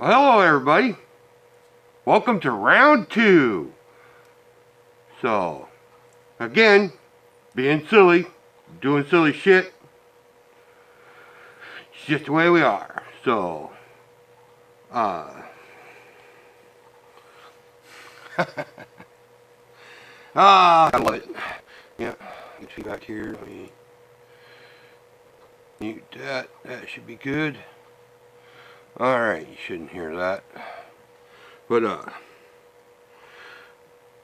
Hello everybody, welcome to round 2. So, again, being silly, doing silly shit, it's just the way we are. So, I love it. Yeah, you see back here, let me mute that, that should be good. Alright, you shouldn't hear that. But,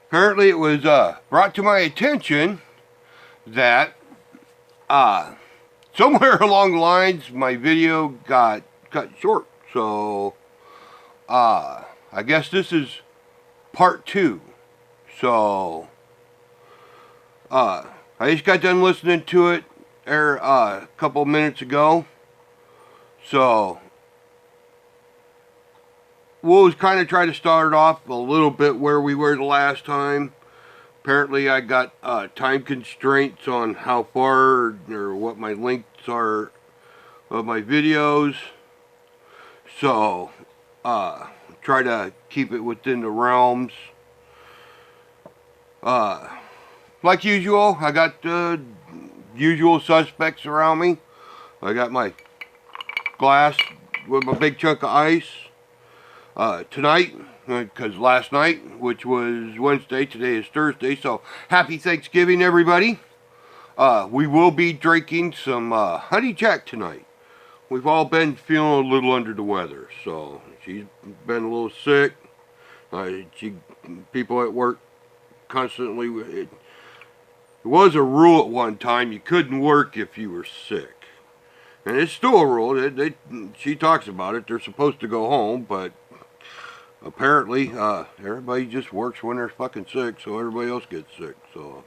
apparently it was, brought to my attention that, somewhere along the lines, my video got cut short. So, I guess this is part 2. So, I just got done listening to it there, a couple minutes ago. So, we'll kind of try to start off a little bit where we were the last time. Apparently I got time constraints on how far or what my lengths are of my videos. So, try to keep it within the realms. Like usual, I got the usual suspects around me. I got my glass with my big chunk of ice. Tonight, because last night, which was Wednesday, today is Thursday, so happy Thanksgiving, everybody. We will be drinking some Honey Jack tonight. We've all been feeling a little under the weather, so she's been a little sick. People at work constantly, it was a rule at one time, you couldn't work if you were sick. And it's still a rule, she talks about it, they're supposed to go home, but apparently, everybody just works when they're fucking sick, so everybody else gets sick, so,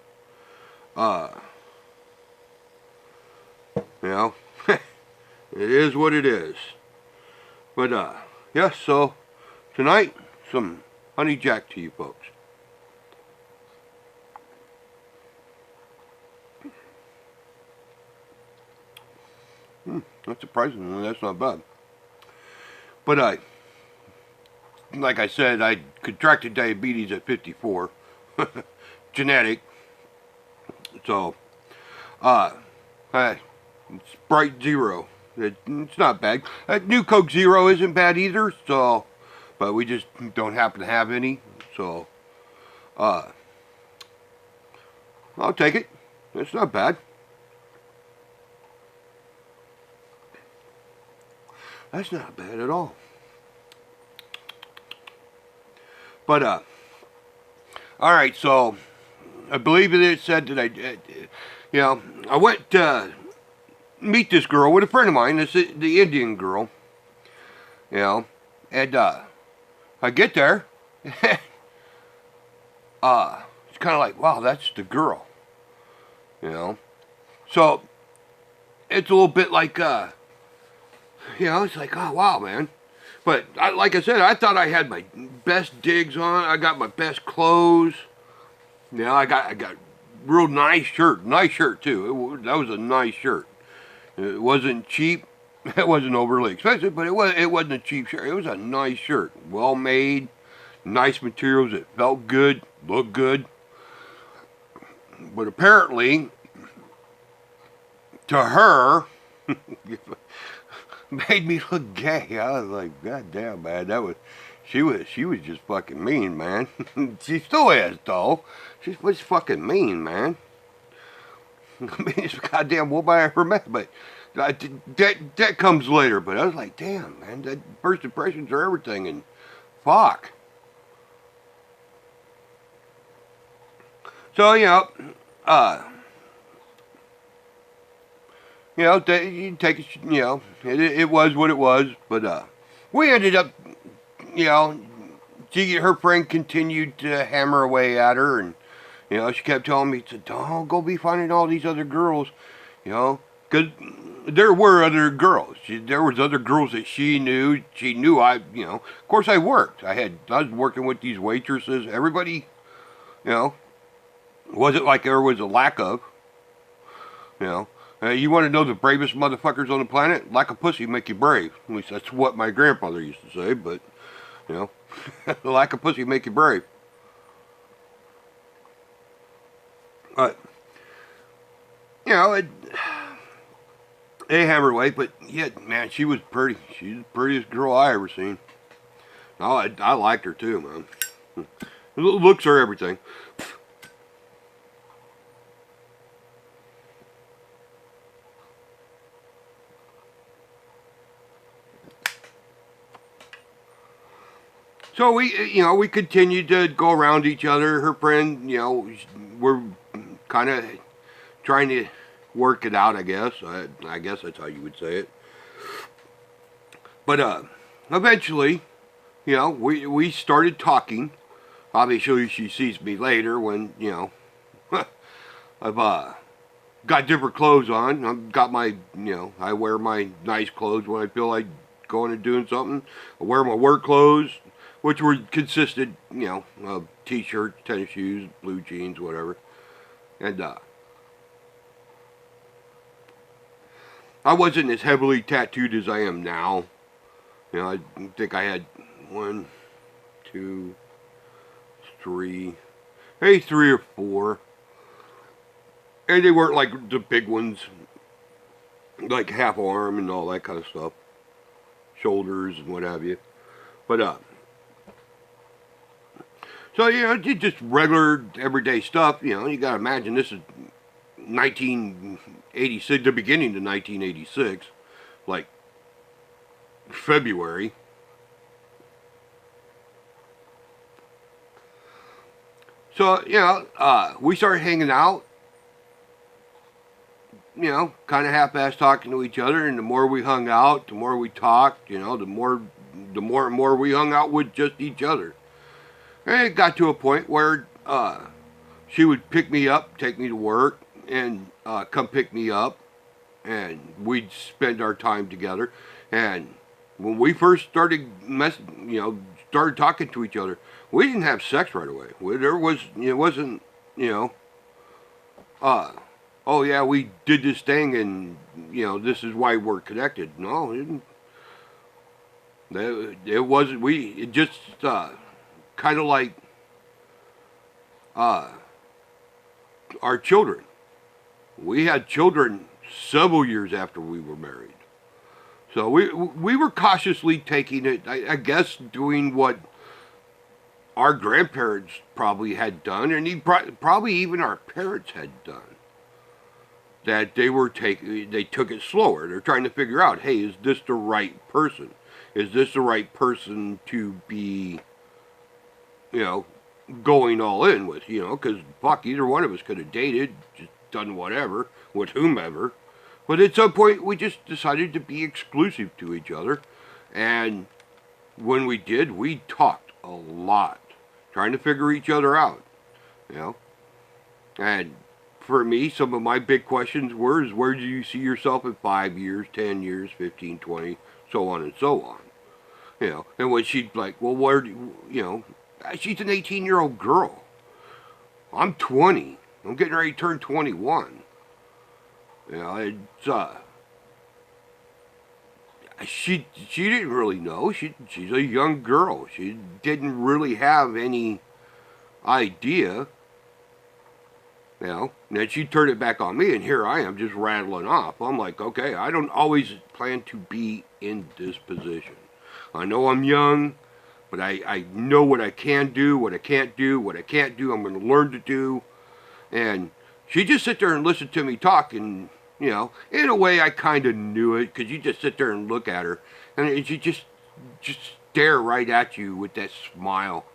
you know, it is what it is. But, yes, so, tonight, some Honey Jack to you folks. That's surprising, that's not bad. But, like I said, I contracted diabetes at 54. Genetic. So, Sprite Zero. It's not bad. New Coke Zero isn't bad either, so, but we just don't happen to have any, so, I'll take it. It's not bad. That's not bad at all. But, alright, so, I believe it said that I went to meet this girl with a friend of mine, the Indian girl, and, I get there, it's kind of like, wow, that's the girl, so, it's a little bit like, it's like, oh, wow, man. But, like I said, I thought I had my best digs on. I got my best clothes. I got real nice shirt. Nice shirt, too. That was a nice shirt. It wasn't cheap. It wasn't overly expensive, but it wasn't a cheap shirt. It was a nice shirt. Well made. Nice materials. It felt good. Looked good. But apparently, to her... made me look gay. I was like, God damn, man, she was just fucking mean, man. She still is, though. She was fucking mean, man. I mean, it's goddamn woman I ever met, but that comes later. But I was like, damn, man, that first impressions are everything, and fuck. So, you take it, it was what it was, but, we ended up, her friend continued to hammer away at her, and, she kept telling me, don't go be finding all these other girls, because there were other girls. There was other girls that she knew of course I worked. I was working with these waitresses, everybody, wasn't like there was a lack of, You want to know the bravest motherfuckers on the planet? Lack of pussy make you brave. At least that's what my grandfather used to say, but, you know, lack of pussy make you brave. But, you know, they have her way, but yeah, man, she was pretty. She's the prettiest girl I ever seen. I liked her too, man. Looks are everything. So we continued to go around each other. Her friend, we're kind of trying to work it out, I guess. I guess that's how you would say it. But eventually, we started talking. Obviously, she sees me later when, I've got different clothes on. I've got my, I wear my nice clothes when I feel like going and doing something. I wear my work clothes, which were consisted, of t-shirts, tennis shoes, blue jeans, whatever. And I wasn't as heavily tattooed as I am now. I think I had 1, 2, 3, maybe 3 or 4. And they weren't like the big ones, like half arm and all that kind of stuff. Shoulders and what have you. But, so, just regular, everyday stuff. You gotta imagine this is 1986, the beginning of 1986. Like, February. So, we started hanging out. Kind of half-assed talking to each other, and the more we hung out, the more we talked, the more and more we hung out with just each other. And it got to a point where she would pick me up, take me to work, and come pick me up, and we'd spend our time together. And when we first started started talking to each other, we didn't have sex right away. It wasn't, oh yeah, we did this thing and, this is why we're connected. No, it wasn't, it just, kind of like, our children. We had children several years after we were married. So we were cautiously taking it, I guess, doing what our grandparents probably had done, and probably even our parents had done. That they took it slower. They're trying to figure out, hey, is this the right person? Is this the right person to be, going all in with, because fuck, either one of us could have dated, just done whatever, with whomever. But at some point, we just decided to be exclusive to each other. And when we did, we talked a lot, trying to figure each other out, And for me, some of my big questions were, where do you see yourself in 5 years, 10 years, 15, 20, so on and so on. And when she'd like, well, where do you, she's an 18-year-old girl. I'm 20. I'm getting ready to turn 21. It's, she didn't really know. She's a young girl. She didn't really have any idea. And then she turned it back on me, and here I am just rattling off. I'm like, okay, I don't always plan to be in this position. I know I'm young, but I know what I can do, what I can't do, what I can't do, I'm going to learn to do. And she just sit there and listen to me talk, and, in a way I kind of knew it, because you just sit there and look at her, and she just stare right at you with that smile,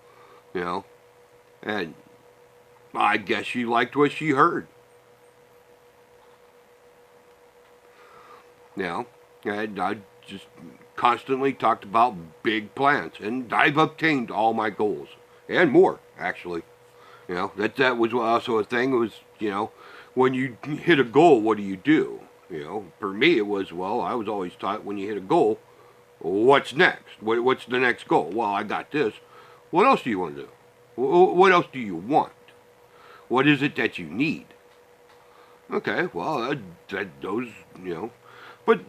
and I guess she liked what she heard. And I just constantly talked about big plans, and I've obtained all my goals, and more, actually. That was also a thing, was, when you hit a goal, what do you do? For me it was, well, I was always taught when you hit a goal, what's next? What's the next goal? Well, I got this. What else do you want to do? What else do you want? What is it that you need? Okay, well, those, you know, but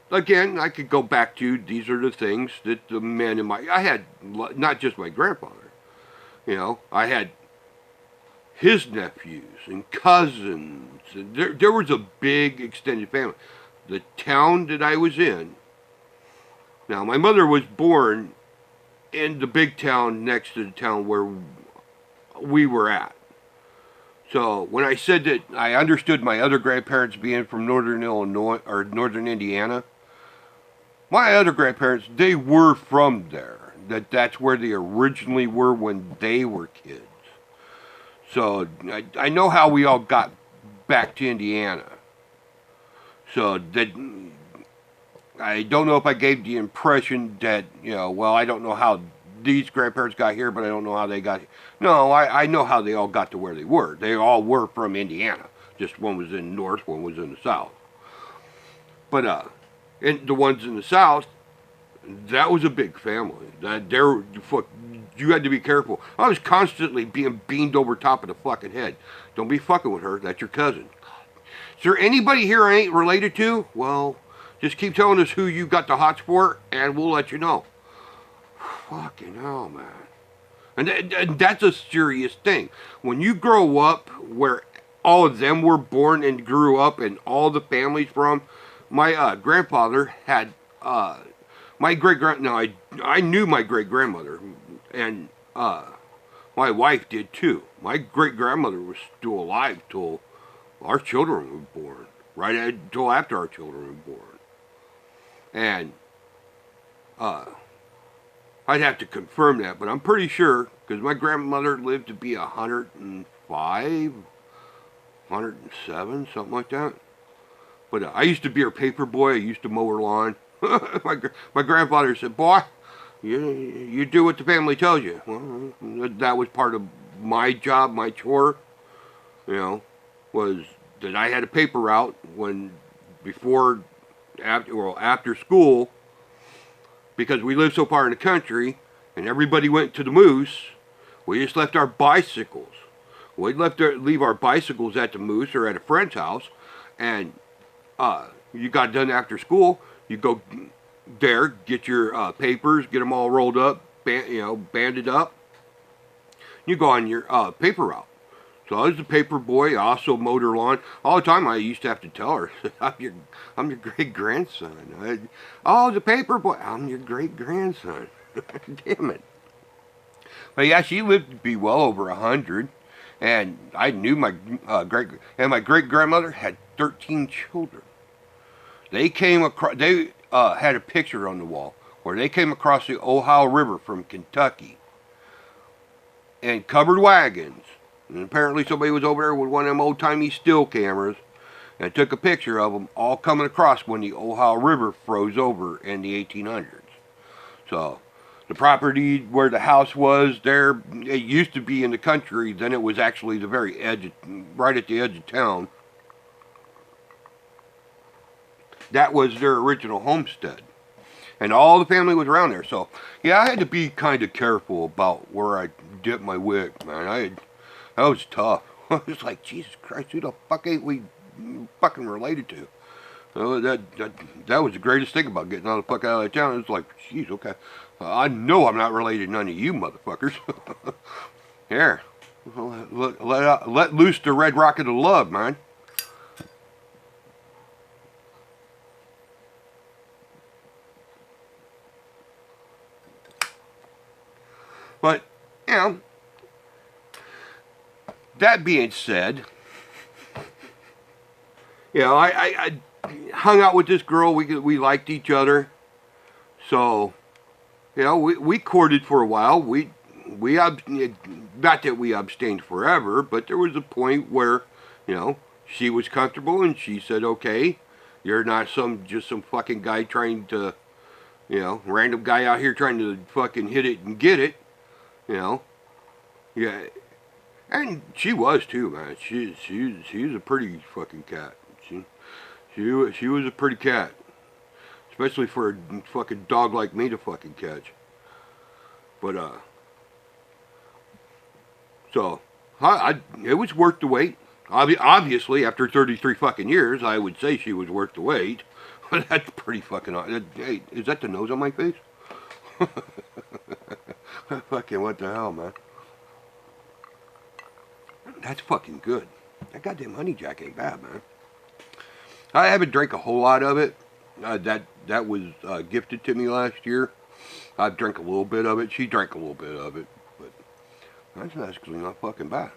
again, I could go back to these are the things that the men in my I had not just my grandfather. You know, I had his nephews and cousins. And there was a big extended family. The town that I was in. Now, my mother was born in the big town next to the town where we were at. So when I said that I understood my other grandparents being from northern Illinois or northern Indiana, my other grandparents, they were from there. That's where they originally were when they were kids. So I know how we all got back to Indiana. So that I don't know if I gave the impression that, you know, well, I don't know how these grandparents got here, but I don't know how they got here. No, I know how they all got to where they were. They all were from Indiana. Just one was in the north, one was in the south. But and the ones in the south, that was a big family. You had to be careful. I was constantly being beamed over top of the fucking head. Don't be fucking with her. That's your cousin. Is there anybody here I ain't related to? Well, just keep telling us who you got the hots for, and we'll let you know. Fucking hell, man. And that's a serious thing. When you grow up where all of them were born and grew up, and all the families from, my grandfather had my great grand. Now I knew my great grandmother, and my wife did too. My great grandmother was still alive till our children were born. Right until after our children were born. And I'd have to confirm that, but I'm pretty sure because my grandmother lived to be 105, 107, something like that. But I used to be her paper boy. I used to mow her lawn. my grandfather said, "Boy, you do what the family tells you." Well, that was part of my job, my chore. You know, was that I had a paper route when after school, because we lived so far in the country and everybody went to the moose. We just left our bicycles. We'd leave our bicycles at the moose or at a friend's house, and you got done after school. You go there, get your papers, get them all rolled up, banded up. You go on your paper route. So I was the paper boy. I also mowed her lawn. All the time I used to have to tell her, I'm your great grandson. Oh, the paper boy. I'm your great grandson. Damn it. But yeah, she lived to be well over 100. And I knew my my great grandmother had 13 children. They came across. They had a picture on the wall where they came across the Ohio River from Kentucky in covered wagons. And apparently somebody was over there with one of them old-timey still cameras and took a picture of them all coming across when the Ohio River froze over in the 1800s. So the property where the house was there, it used to be in the country. Then it was actually the very edge, right at the edge of town. That was their original homestead. And all the family was around there. So, yeah, I had to be kind of careful about where I dipped my wick, man. That was tough. I was like, Jesus Christ, who the fuck ain't we fucking related to? That was the greatest thing about getting the fuck out of town. It was like, jeez, okay. I know I'm not related to none of you motherfuckers. Here, let loose the red rocket of love, man. But, you know, that being said, you know, I hung out with this girl. We liked each other. So, you know, we courted for a while. Not that we abstained forever, but there was a point where, you know, she was comfortable and she said, okay, you're not just some fucking guy trying to, you know, random guy out here trying to fucking hit it and get it, you know. Yeah. And she was too, man. She was a pretty fucking cat. She was a pretty cat, especially for a fucking dog like me to fucking catch. But so it was worth the wait. Obviously, after 33 fucking years, I would say she was worth the wait. But that's pretty fucking odd. Hey, is that the nose on my face? Fucking what the hell, man? That's fucking good. That goddamn honey jack ain't bad, man. I haven't drank a whole lot of it. That was gifted to me last year. I drank a little bit of it. She drank a little bit of it, but that's actually not fucking bad.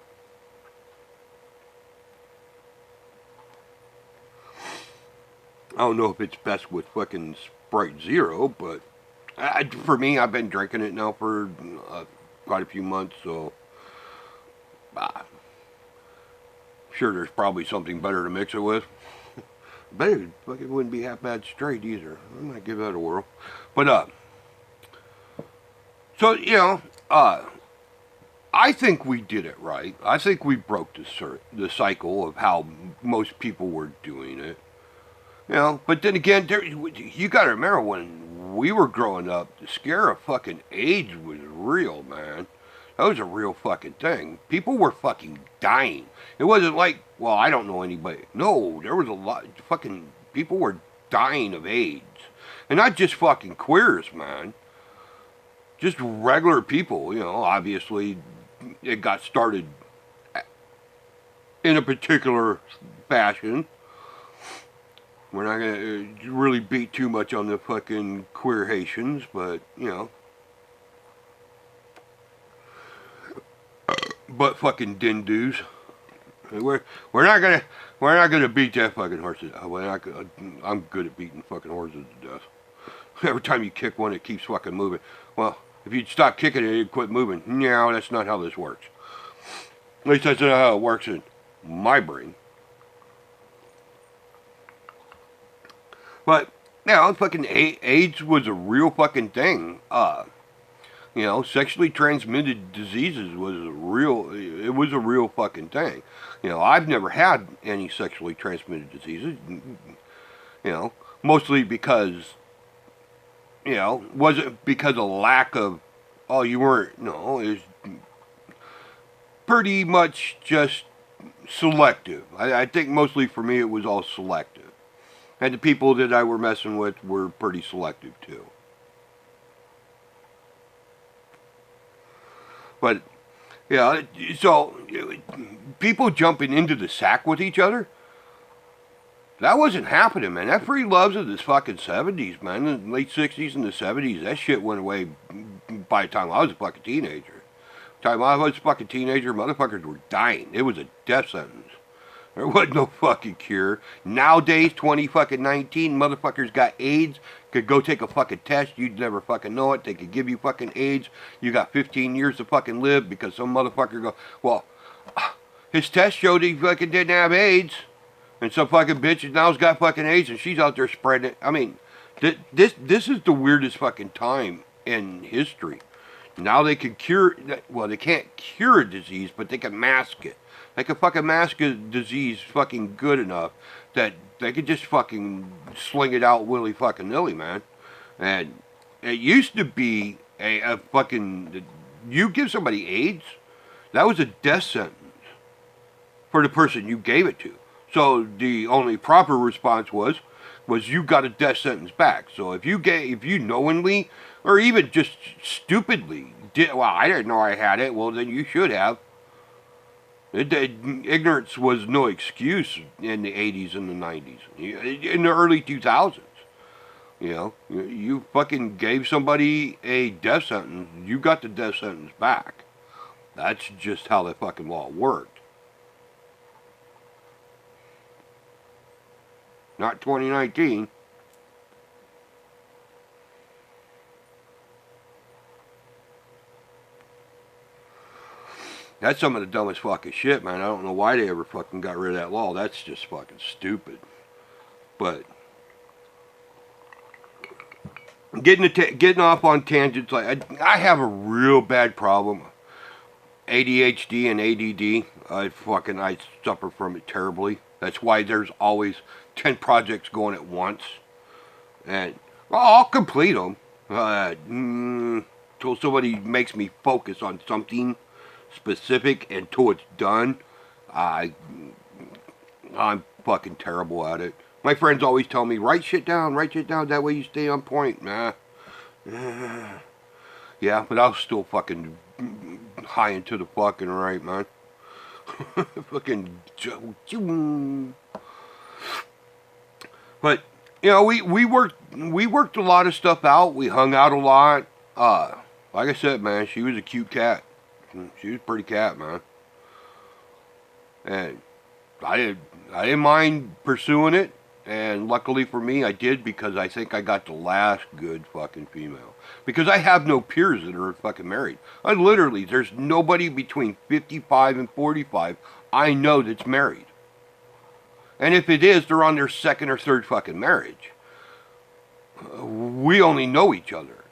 I don't know if it's best with fucking Sprite Zero, but for me, I've been drinking it now for quite a few months, so sure there's probably something better to mix it with. But it fucking wouldn't be half bad straight either. I might give that a whirl. But so I think we did it right. I think we broke the cycle of how most people were doing it. But then again, you got to remember when we were growing up, the scare of fucking AIDS was real, man. That was a real fucking thing. People were fucking dying. It wasn't like, well, I don't know anybody. No, there was a lot. Fucking people were dying of AIDS. And not just fucking queers, man. Just regular people, obviously it got started in a particular fashion. We're not going to really beat too much on the fucking queer Haitians, but, but fucking Dindus. We're not gonna beat that fucking horse. I'm good at beating fucking horses to death. Every time you kick one, it keeps fucking moving. Well, if you'd stop kicking it, it'd quit moving. No, that's not how this works. At least that's not how it works in my brain. But fucking AIDS was a real fucking thing. Sexually transmitted diseases was a real fucking thing. I've never had any sexually transmitted diseases, mostly because, wasn't because of lack of, you weren't, no, it was pretty much just selective. I think mostly for me it was all selective. And the people that I were messing with were pretty selective too. But, so people jumping into the sack with each other, that wasn't happening, man. That free loves of the fucking 70s, man. In the late 60s and the 70s, that shit went away by the time I was a fucking teenager. By the time I was a fucking teenager, motherfuckers were dying. It was a death sentence. There wasn't no fucking cure. Nowadays, 2019, motherfuckers got AIDS, could go take a fucking test, you'd never fucking know it, they could give you fucking AIDS, you got 15 years to fucking live because some motherfucker go, well, his test showed he fucking didn't have AIDS, and some fucking bitch now's got fucking AIDS and she's out there spreading it. I mean, this is the weirdest fucking time in history. Now they can cure, well, they can't cure a disease, but they can mask it. They could fucking mask a disease fucking good enough that they could just fucking sling it out willy fucking nilly, man. And it used to be a fucking, you give somebody AIDS, that was a death sentence for the person you gave it to. So the only proper response was you got a death sentence back. So if you knowingly or even just stupidly did, well, I didn't know I had it, well then you should have. Ignorance was no excuse in the 80s and the 90s. In the early 2000s. You fucking gave somebody a death sentence, you got the death sentence back. That's just how the fucking law worked. Not 2019. That's some of the dumbest fucking shit, man. I don't know why they ever fucking got rid of that law. That's just fucking stupid. But getting off on tangents, like I have a real bad problem. ADHD and ADD. I suffer from it terribly. That's why there's always 10 projects going at once, and I'll complete them until somebody makes me focus on something specific until it's done. I'm fucking terrible at it. My friends always tell me, write shit down, that way you stay on point. Nah. Yeah, but I was still fucking high into the fucking right, man. Fucking. But you know, we worked a lot of stuff out. We hung out a lot. Like I said, man, she was a cute cat. She was a pretty cat, man. And I didn't mind pursuing it. And luckily for me, I did, because I think I got the last good fucking female. Because I have no peers that are fucking married. I literally, there's nobody between 55 and 45 I know that's married. And if it is, they're on their second or third fucking marriage. We only know each other.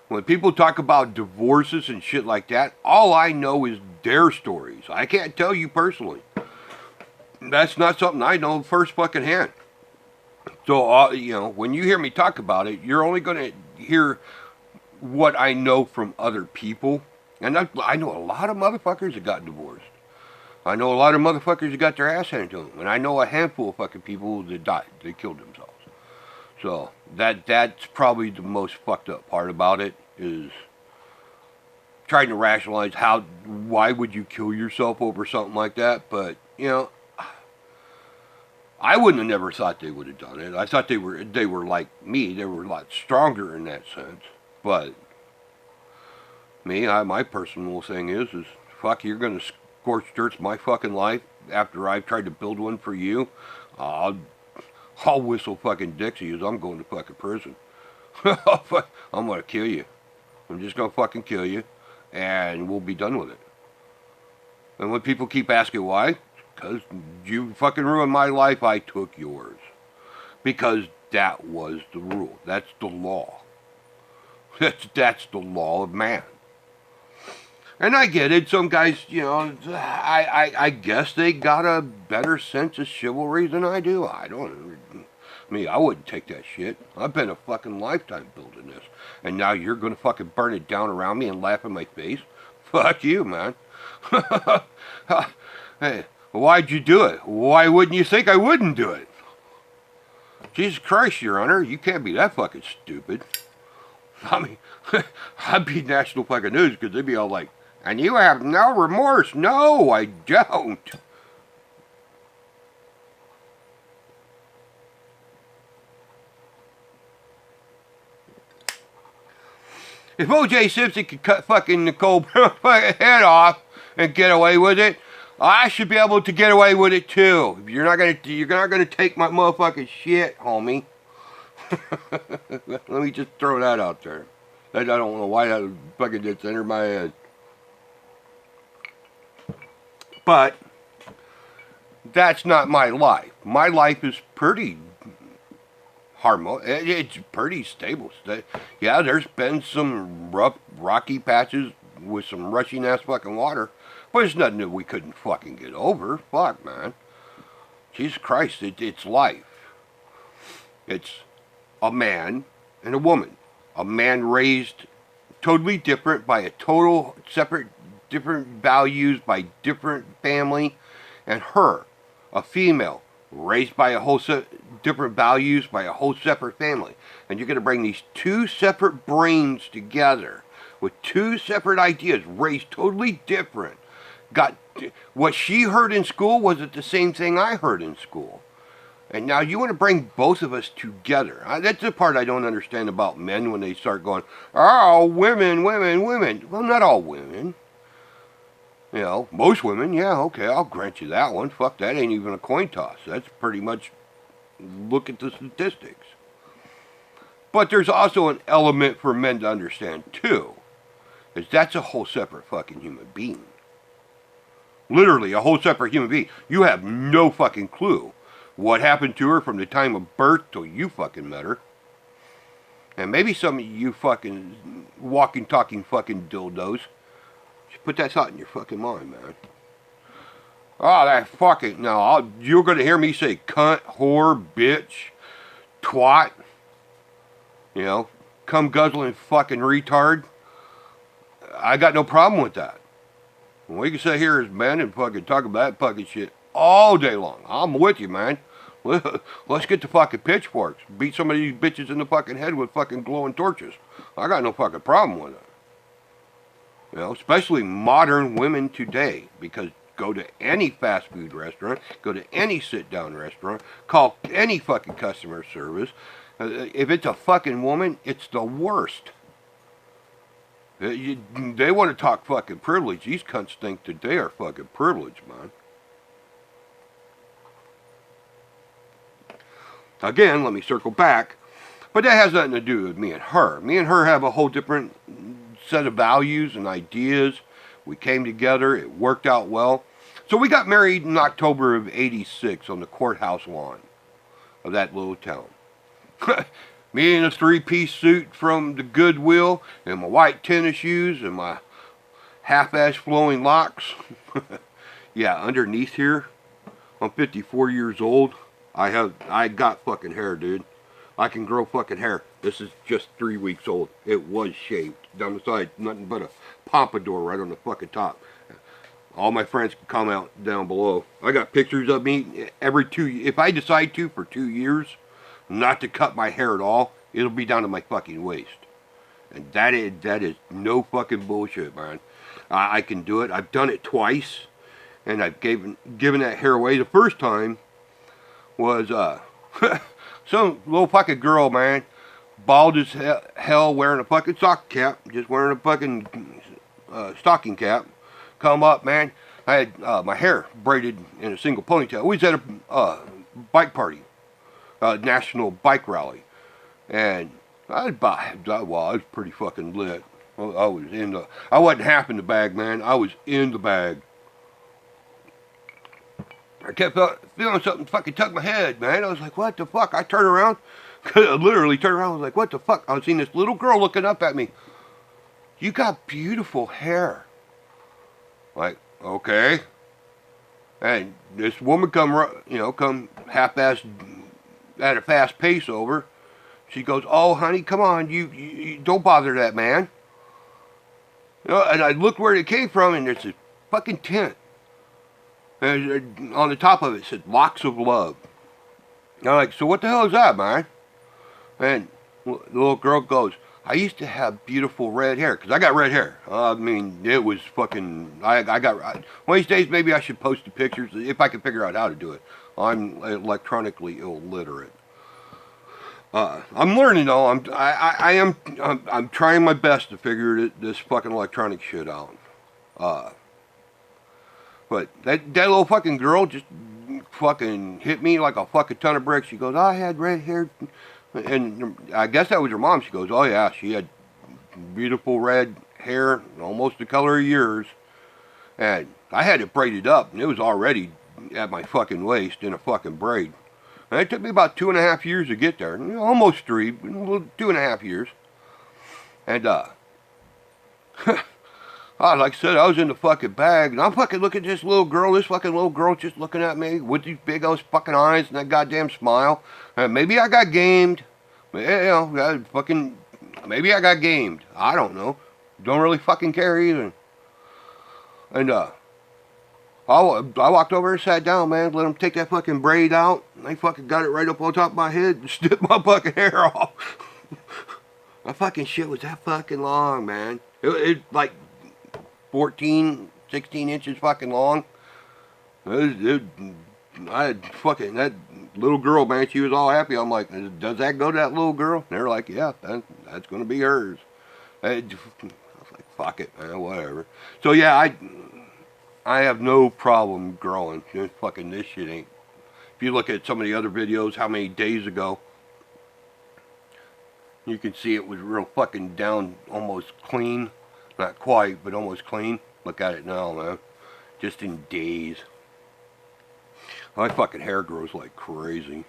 When people talk about divorces and shit like that, all I know is their stories. I can't tell you personally. That's not something I know first fucking hand. So, you know, when you hear me talk about it, you're only going to hear what I know from other people. And I know a lot of motherfuckers that got divorced. I know a lot of motherfuckers that got their ass handed to them. And I know a handful of fucking people that died. They killed themselves. So, that's probably the most fucked up part about it, is trying to rationalize why would you kill yourself over something like that. But, you know, I wouldn't have never thought they would have done it. I thought they were like me. They were a lot stronger in that sense. But me, my personal thing is fuck, you're gonna scorch dirt's my fucking life after I've tried to build one for you. I'll whistle fucking Dixie as I'm going to fucking prison. I'm gonna kill you. I'm just gonna fucking kill you, and we'll be done with it. And when people keep asking why, because you fucking ruined my life, I took yours. Because that was the rule. That's the law. That's the law of man. And I get it. Some guys, you know, I guess they got a better sense of chivalry than I do. I wouldn't take that shit. I've been a fucking lifetime building this. And now you're going to fucking burn it down around me and laugh in my face? Fuck you, man. Hey. Why'd you do it? Why wouldn't you think I wouldn't do it? Jesus Christ, Your Honor, you can't be that fucking stupid. I mean, I'd be national fucking news, because they'd be all like, and you have no remorse. No, I don't. If O.J. Simpson could cut fucking Nicole Brown's head off and get away with it, I should be able to get away with it too. You're not gonna take my motherfucking shit, homie. Let me just throw that out there. I don't know why that fucking just entered my head. But that's not my life. My life is pretty harmonious. It's pretty stable. Yeah, there's been some rough, rocky patches with some rushing ass fucking water. But it's nothing that we couldn't fucking get over. Fuck, man. Jesus Christ, it's life. It's a man and a woman. A man raised totally different by a total separate, different values by different family. And her, a female, raised by a whole different values by a whole separate family. And you're going to bring these two separate brains together with two separate ideas, raised totally different. Got what she heard in school wasn't the same thing I heard in school. And now you want to bring both of us together. That's the part I don't understand about men when they start going, oh, women. Well, not all women. You know, most women, yeah, okay, I'll grant you that one. Fuck, that ain't even a coin toss. That's pretty much, look at the statistics. But there's also an element for men to understand, too. Is that's a whole separate fucking human being. Literally, a whole separate human being. You have no fucking clue what happened to her from the time of birth till you fucking met her. And maybe some of you fucking walking, talking fucking dildos, put that thought in your fucking mind, man. Oh, that fucking, no, you're going to hear me say cunt, whore, bitch, twat, you know, cum guzzling fucking retard. I got no problem with that. We can sit here as men and fucking talk about that fucking shit all day long. I'm with you, man. Let's get the fucking pitchforks. Beat some of these bitches in the fucking head with fucking glowing torches. I got no fucking problem with it. You know, especially modern women today, because go to any fast food restaurant, go to any sit-down restaurant, call any fucking customer service. If it's a fucking woman, it's the worst. They want to talk fucking privilege. These cunts think that they are fucking privileged, man. Again, let me circle back. But that has nothing to do with me and her. Me and her have a whole different set of values and ideas. We came together. It worked out well. So we got married in October of '86 on the courthouse lawn of that little town. Me in a three-piece suit from the Goodwill, and my white tennis shoes, and my half-ass flowing locks. Yeah, underneath here, I'm 54 years old. I got fucking hair, dude. I can grow fucking hair. This is just 3 weeks old. It was shaved down the side, nothing but a pompadour right on the fucking top. All my friends can comment down below. I got pictures of me every if I decide to for 2 years, not to cut my hair at all, it'll be down to my fucking waist. And that is no fucking bullshit, man. I can do it. I've done it twice, and I've given that hair away. The first time was some little fucking girl, man, bald as hell, wearing a fucking sock cap, just wearing a fucking stocking cap. Come up, man. I had my hair braided in a single ponytail. We was at a bike party, national bike rally, and I was pretty fucking lit. I was I wasn't half in the bag, man. I was in the bag. I kept feeling something fucking tug my head, man. I was like, what the fuck? I turned around. I literally turned around. I was like, what the fuck? I was seeing this little girl looking up at me. You got beautiful hair. Like, okay. And this woman come half-assed at a fast pace over. She goes, oh, honey, come on. You don't bother that man. You know, and I looked where it came from, and there's a fucking tent. And on the top of it said, Locks of Love. And I'm like, so what the hell is that, man? And the little girl goes, I used to have beautiful red hair. Because I got red hair. I mean, it was fucking, one of these days, maybe I should post the pictures, if I can figure out how to do it. I'm electronically illiterate. I'm learning, though. I'm trying my best to figure this fucking electronic shit out. But that little fucking girl just fucking hit me like a fucking ton of bricks. She goes, I had red hair. And I guess that was her mom. She goes, oh yeah, she had beautiful red hair, almost the color of yours. And I had it braided up, and it was already at my fucking waist in a fucking braid. And it took me about 2.5 years to get there. Almost 3, 2.5 years. And, like I said, I was in the fucking bag, and I'm fucking looking at this fucking little girl just looking at me with these big old fucking eyes and that goddamn smile. And maybe I got gamed. Maybe I got gamed. I don't know. Don't really fucking care either. And, I walked over and sat down, man, let them take that fucking braid out. And they fucking got it right up on top of my head and snipped my fucking hair off. My fucking shit was that fucking long, man. It like 14, 16 inches fucking long. I had fucking, that little girl, man, she was all happy. I'm like, does that go to that little girl? And they're like, yeah, that's going to be hers. I was like, fuck it, man, whatever. So yeah, I have no problem growing. Fucking this shit ain't. If you look at some of the other videos, how many days ago, you can see it was real fucking down, almost clean. Not quite, but almost clean. Look at it now, man. Just in days. My fucking hair grows like crazy.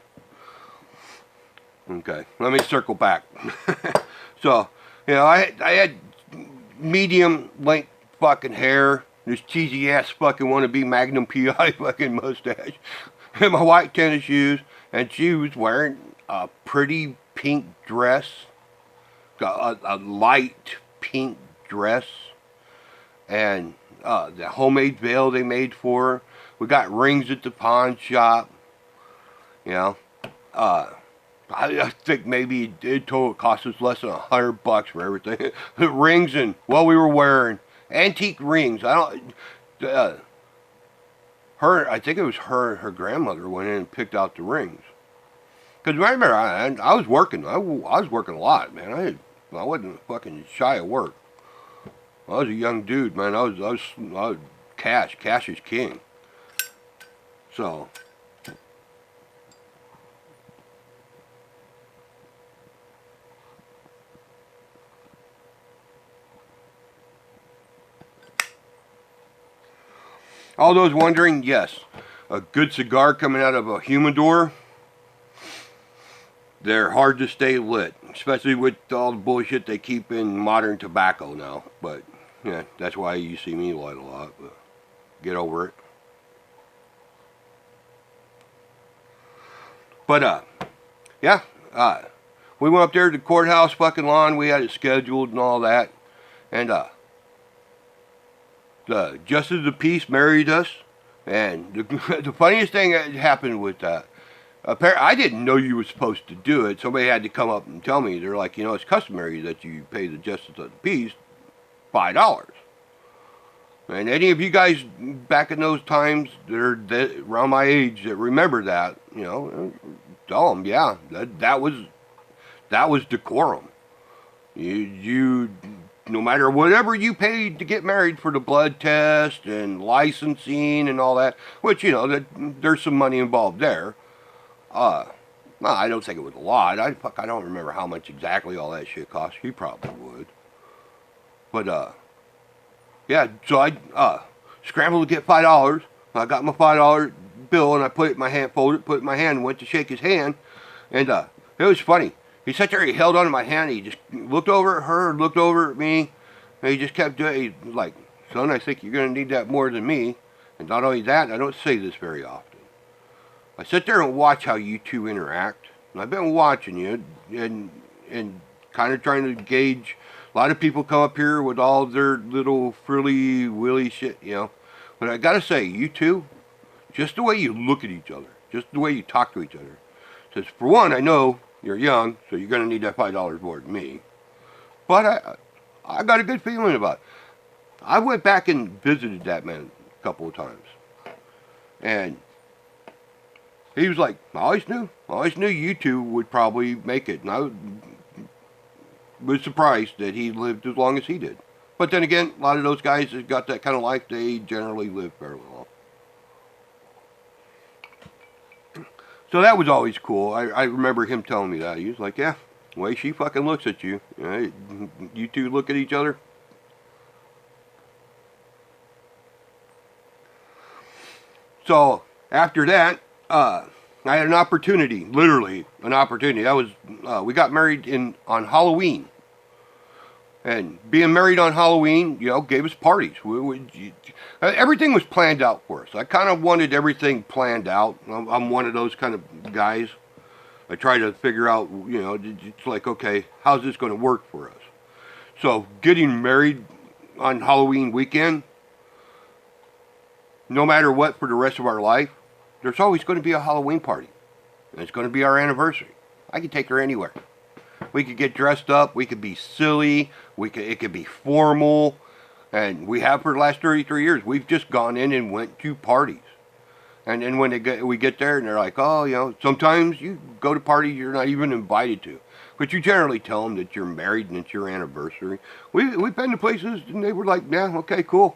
Okay, let me circle back. So, you know, I had medium length fucking hair. This cheesy ass fucking wannabe Magnum PI fucking mustache. And my white tennis shoes. And she was wearing a pretty pink dress. A light pink dress. And the homemade veil they made for her. We got rings at the pawn shop. You know, I think maybe it total cost us less than $100 for everything. The rings and what we were wearing, antique rings. I don't. I think it was her and her grandmother went in and picked out the rings. Because remember, I was working. I was working a lot, man. I wasn't fucking shy of work. I was a young dude, man. I was cash. Cash is king. So. All those wondering, yes, a good cigar coming out of a humidor, they're hard to stay lit, especially with all the bullshit they keep in modern tobacco now. But yeah, that's why you see me light a lot. But get over it. But yeah, we went up there to the courthouse fucking lawn. We had it scheduled and all that, and the Justice of the Peace married us, and the funniest thing that happened with that, I didn't know you were supposed to do it. Somebody had to come up and tell me. They're like, you know, it's customary that you pay the Justice of the Peace $5. And any of you guys back in those times that are around my age that remember that, you know, tell them, yeah, that was decorum. You no matter whatever you paid to get married for the blood test and licensing and all that, which, you know, there's some money involved there. No, I don't think it was a lot. I don't remember how much exactly all that shit cost. You probably would. But, yeah, so I scrambled to get $5. I got my $5 bill and I put it in my hand, folded it, put it in my hand, and went to shake his hand. And it was funny. He sat there, he held onto my hand, he just looked over at her, looked over at me, and he just kept doing, he like, son, I think you're going to need that more than me. And not only that, I don't say this very often. I sit there and watch how you two interact. And I've been watching you and kind of trying to gauge. A lot of people come up here with all their little frilly, willy shit, you know. But I got to say, you two, just the way you look at each other, just the way you talk to each other. Says, for one, I know you're young, so you're going to need that $5 more than me. But I got a good feeling about it. I went back and visited that man a couple of times. And he was like, I always knew you two would probably make it. And I was surprised that he lived as long as he did. But then again, a lot of those guys that got that kind of life, they generally live fairly long. So that was always cool. I remember him telling me that. He was like, yeah, the way she fucking looks at you. You two look at each other. So after that, I had an opportunity, literally an opportunity. That was, we got married on Halloween. And being married on Halloween, you know, gave us parties. Everything was planned out for us. I kind of wanted everything planned out. I'm one of those kind of guys. I try to figure out, you know, it's like, okay, how's this going to work for us? So getting married on Halloween weekend, no matter what for the rest of our life, there's always going to be a Halloween party. And it's going to be our anniversary. I can take her anywhere. We could get dressed up. We could be silly. It could be formal. And we have for the last 33 years. We've just gone in and went to parties. And then when we get there and they're like, oh, you know, sometimes you go to parties you're not even invited to. But you generally tell them that you're married and it's your anniversary. We've been to places and they were like, yeah, okay, cool.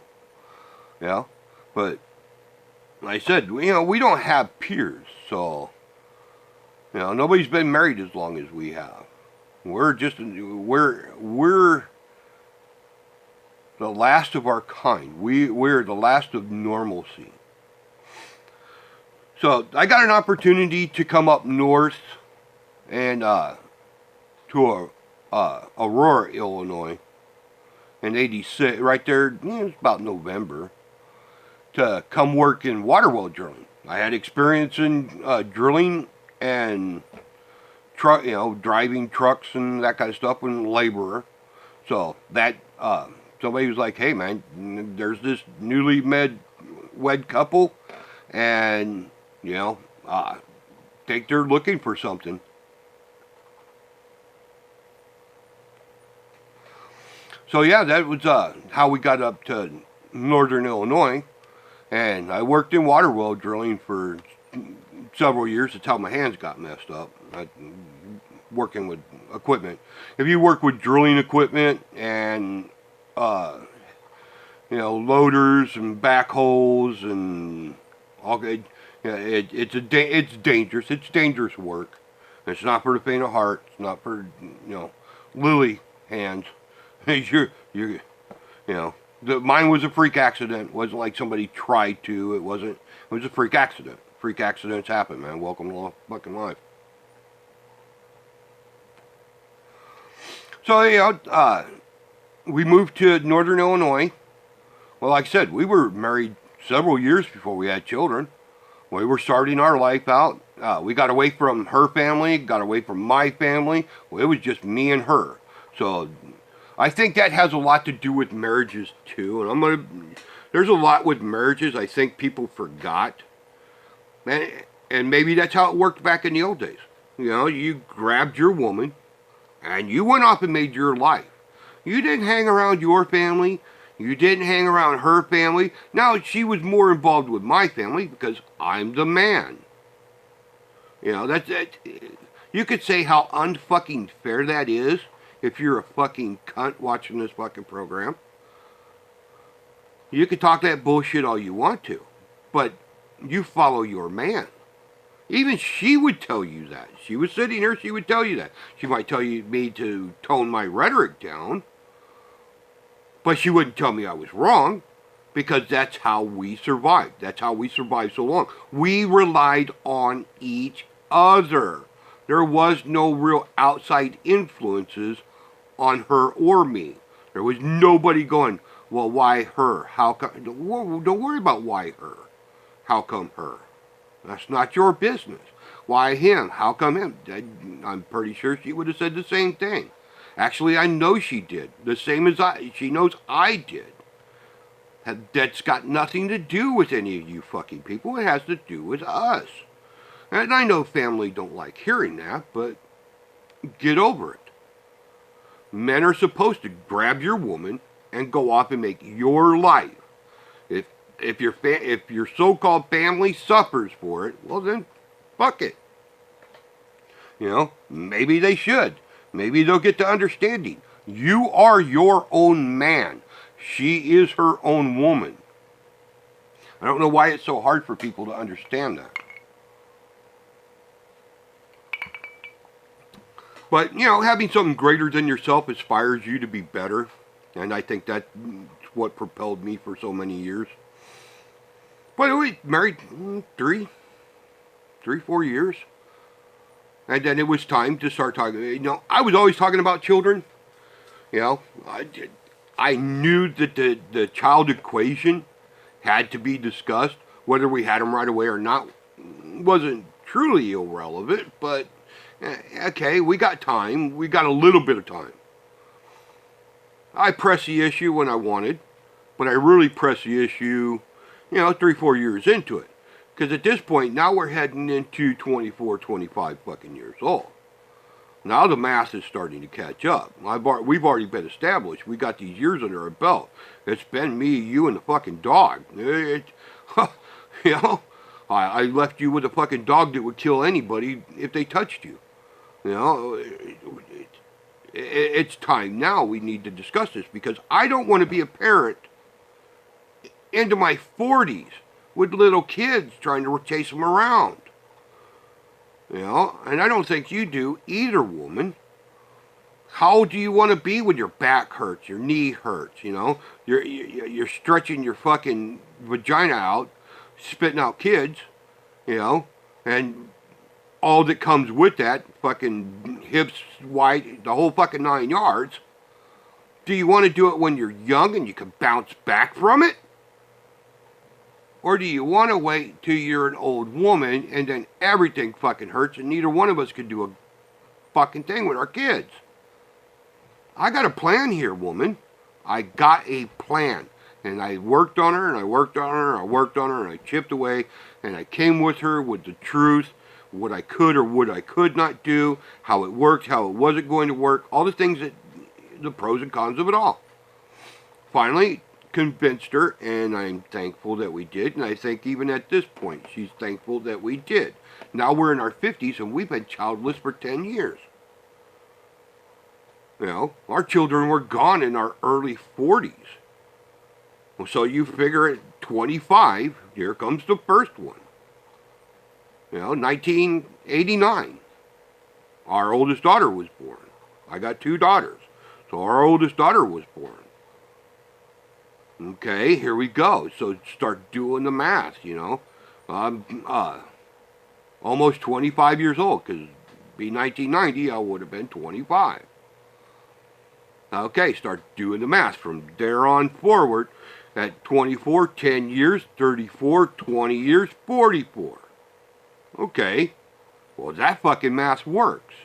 You know, but like I said, you know, we don't have peers. So, you know, nobody's been married as long as we have. We're the last of our kind. We're the last of normalcy. So I got an opportunity to come up north and to Aurora, Illinois, in '86, right there. You know, it's about November, to come work in water well drilling. I had experience in drilling and driving trucks and that kind of stuff, and laborer. So that somebody was like, hey man, there's this newly wed couple. and think they're looking for something. So yeah, that was how we got up to northern Illinois, and I worked in water well drilling for several years. That's how my hands got messed up. Working with equipment. If you work with drilling equipment and loaders and backhoes and all, it's dangerous. It's dangerous work. It's not for the faint of heart. It's not for lily hands. Mine was a freak accident. It wasn't like somebody tried to. It wasn't. It was a freak accident. Freak accidents happen, man. Welcome to fucking life. So we moved to northern Illinois. Well, like I said, we were married several years before we had children. We were starting our life out. We got away from her family, got away from my family. Well, it was just me and her. So I think that has a lot to do with marriages too. And there's a lot with marriages I think people forgot. And maybe that's how it worked back in the old days. You grabbed your woman and you went off and made your life. You didn't hang around your family. You didn't hang around her family. Now, she was more involved with my family because I'm the man. That's it. You could say how unfucking fair that is if you're a fucking cunt watching this fucking program. You could talk that bullshit all you want to, but you follow your man. Even she would tell you that. She was sitting here, she would tell you that. She might tell me to tone my rhetoric down, but she wouldn't tell me I was wrong, because that's how we survived. That's how we survived so long. We relied on each other. There was no real outside influences on her or me. There was nobody going, well, why her? How come? Don't worry about why her. How come her? That's not your business. Why him? How come him? I'm pretty sure she would have said the same thing. Actually, I know she did. The same as she knows I did. That's got nothing to do with any of you fucking people. It has to do with us. And I know family don't like hearing that, but get over it. Men are supposed to grab your woman and go off and make your life. If your so-called family suffers for it, well then, fuck it. Maybe they should. Maybe they'll get to understanding. You are your own man. She is her own woman. I don't know why it's so hard for people to understand that. But, having something greater than yourself inspires you to be better. And I think that's what propelled me for so many years. But we married 4 years. And then it was time to start talking. I was always talking about children. I knew that the child equation had to be discussed. Whether we had them right away or not wasn't truly irrelevant. But, okay, we got time. We got a little bit of time. I pressed the issue when I wanted. But I really pressed the issue, 3-4 years into it. Because at this point, now we're heading into 24, 25 fucking years old. Now the math is starting to catch up. We've already been established. We got these years under our belt. It's been me, you, and the fucking dog. I left you with a fucking dog that would kill anybody if they touched you. It's time now we need to discuss this, because I don't want to be a parent into my 40s with little kids trying to chase them around. And I don't think you do either, woman. How do you want to be when your back hurts, your knee hurts, you're stretching your fucking vagina out, spitting out kids, and all that comes with that, fucking hips wide, the whole fucking 9 yards. Do you want to do it when you're young and you can bounce back from it? Or do you want to wait till you're an old woman and then everything fucking hurts and neither one of us can do a fucking thing with our kids? I got a plan here, woman. I got a plan. And I worked on her, and I worked on her, and I worked on her, and I chipped away, and I came with her with the truth, what I could or what I could not do, how it worked, how it wasn't going to work, all the things that, the pros and cons of it all. Finally, convinced her, and I'm thankful that we did, and I think even at this point, she's thankful that we did. Now we're in our 50s, and we've been childless for 10 years. You know, our children were gone in our early 40s. So you figure at 25, here comes the first one. You know, 1989, our oldest daughter was born. I got 2 daughters, so our oldest daughter was born. Okay, here we go. So start doing the math, you know. Almost 25 years old, because be 1990, I would have been 25. Okay, start doing the math from there on forward. At 24, 10 years, 34, 20 years, 44. Okay, well that fucking math works.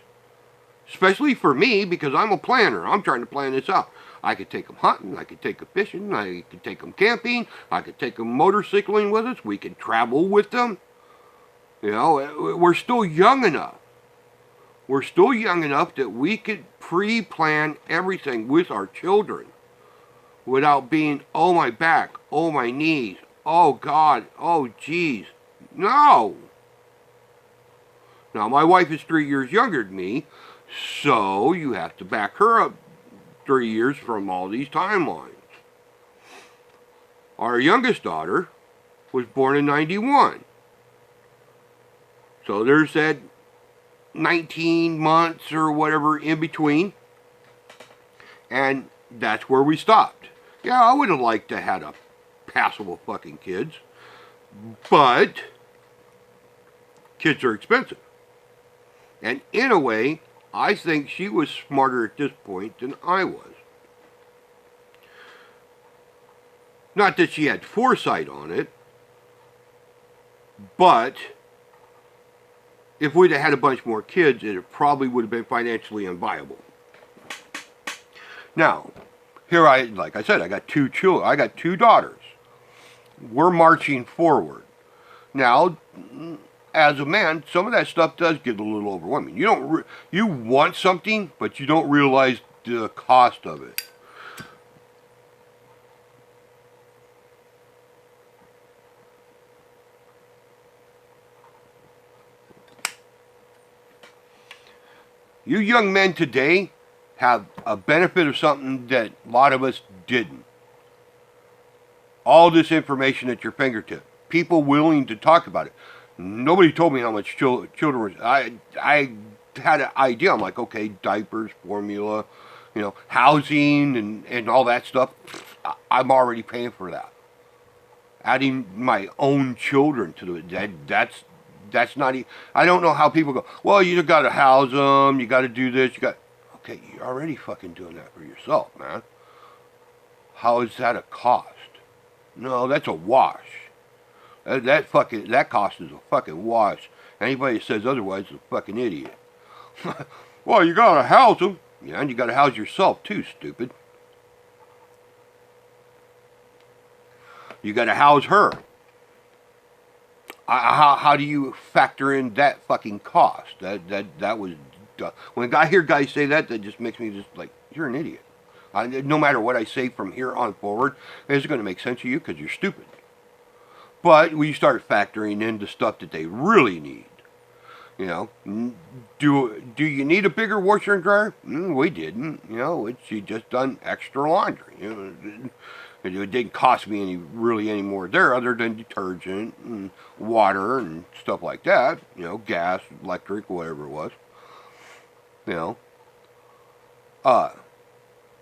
Especially for me, because I'm a planner. I'm trying to plan this out. I could take them hunting, I could take them fishing, I could take them camping, I could take them motorcycling with us, we could travel with them. You know, we're still young enough. We're still young enough that we could pre-plan everything with our children without being, oh my back, oh my knees, oh God, oh geez. No! Now my wife is 3 years younger than me, so you have to back her up 3 years from all these timelines. Our youngest daughter was born in 91. So there's that 19 months or whatever in between. And that's where we stopped. Yeah, I would have liked to have had a passable fucking kids. But kids are expensive. And in a way, I think she was smarter at this point than I was. Not that she had foresight on it, but if we'd have had a bunch more kids, it probably would have been financially unviable. Now, here like I said, I got 2 children. I got 2 daughters. We're marching forward. Now, as a man, some of that stuff does get a little overwhelming. You want something, but you don't realize the cost of it. You young men today have a benefit of something that a lot of us didn't. All this information at your fingertip. People willing to talk about it. Nobody told me how much children were. I had an idea. I'm like, okay, diapers, formula, you know, housing and all that stuff. I'm already paying for that. Adding my own children to it, that's not. I don't know how people go, well, you got to house them, you got to do this, okay, you're already fucking doing that for yourself, man. How is that a cost? No, that's a wash. That cost is a fucking wash. Anybody that says otherwise is a fucking idiot. Well, you got to house them. Yeah, and you got to house yourself too, stupid. You got to house her. How do you factor in that fucking cost? That was when I hear guys say that just makes me just like, you're an idiot. No matter what I say from here on forward, it's going to make sense to you because you're stupid. But when you start factoring in the stuff that they really need, you know, do you need a bigger washer and dryer? We didn't. You know, she just done extra laundry. You know, it didn't cost me any more there other than detergent and water and stuff like that. You know, gas, electric, whatever it was. You know.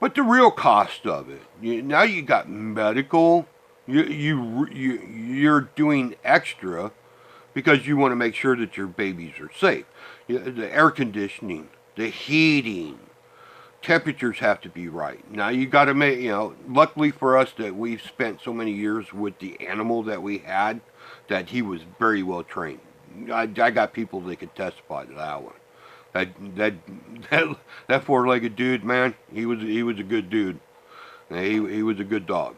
But the real cost of it, now you got medical. You're doing extra because you want to make sure that your babies are safe. The air conditioning, the heating, temperatures have to be right. Now you got to make, luckily for us that we've spent so many years with the animal that we had, that he was very well trained. I got people that could testify to that one. That four-legged dude, man, he was a good dude. He was a good dog.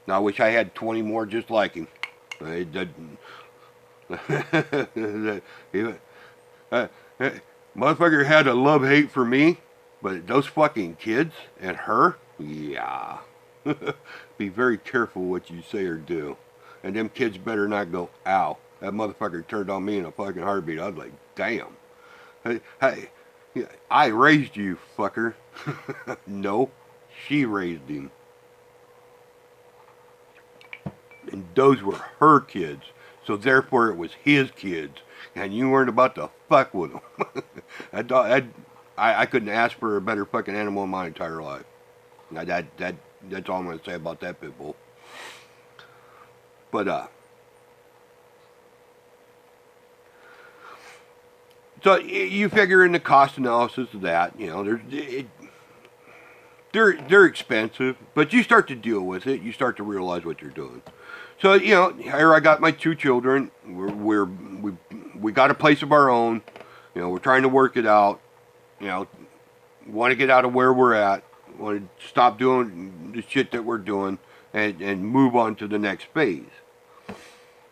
Now, I wish I had 20 more just like him. I didn't. Motherfucker had a love-hate for me, but those fucking kids and her, yeah. Be very careful what you say or do. And them kids better not go, ow. That motherfucker turned on me in a fucking heartbeat. I was like, damn. Hey, I raised you, fucker. No, she raised him. And those were her kids. So therefore it was his kids. And you weren't about to fuck with them. I couldn't ask for a better fucking animal in my entire life. That's all I'm going to say about that pit bull. But, so you figure in the cost analysis of that, you know, they're expensive, but you start to deal with it. You start to realize what you're doing. So, you know, here I got my 2 children. We got a place of our own. You know, we're trying to work it out. You know, want to get out of where we're at. Want to stop doing the shit that we're doing and move on to the next phase.